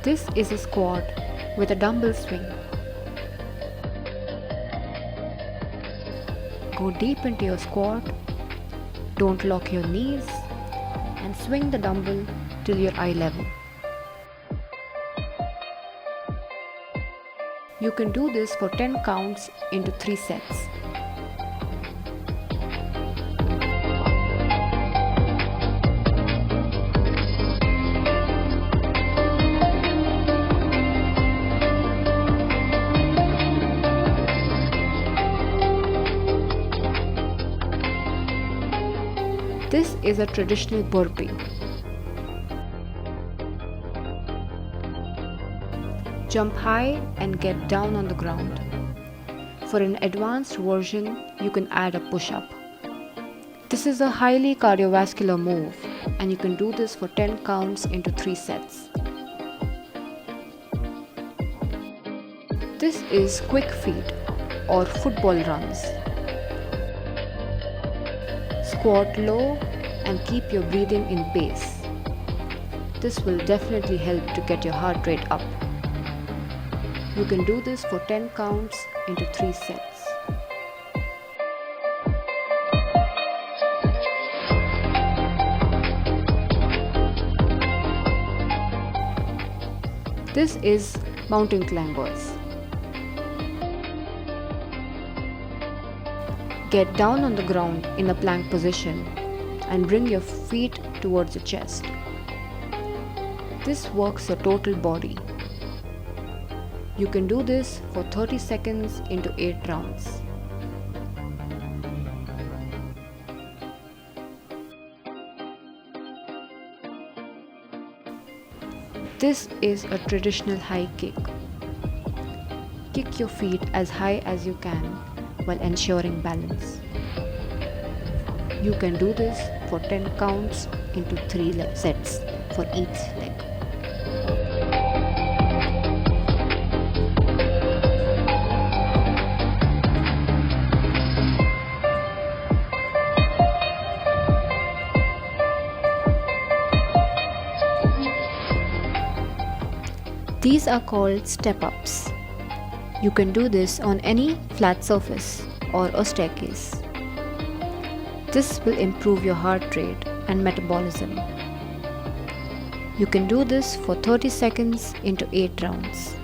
This is a squat with a dumbbell swing. Go deep into your squat, don't lock your knees, and swing the dumbbell till your eye level. You can do this for 10 counts into 3 sets. This is a traditional burpee. Jump high and get down on the ground. For an advanced version, you can add a push-up. This is a highly cardiovascular move, and you can do this for 10 counts into 3 sets. This is quick feet or football runs. Squat low and keep your breathing in pace. This will definitely help to get your heart rate up. You can do this for 10 counts into 3 sets. This is mountain climbers. Get down on the ground in a plank position and bring your feet towards your chest. This works your total body. You can do this for 30 seconds into 8 rounds. This is a traditional high kick. Kick your feet as high as you can while ensuring balance. You can do this for 10 counts into 3 sets for each leg. These are called step-ups. You can do this on any flat surface or a staircase. This will improve your heart rate and metabolism. You can do this for 30 seconds into 8 rounds.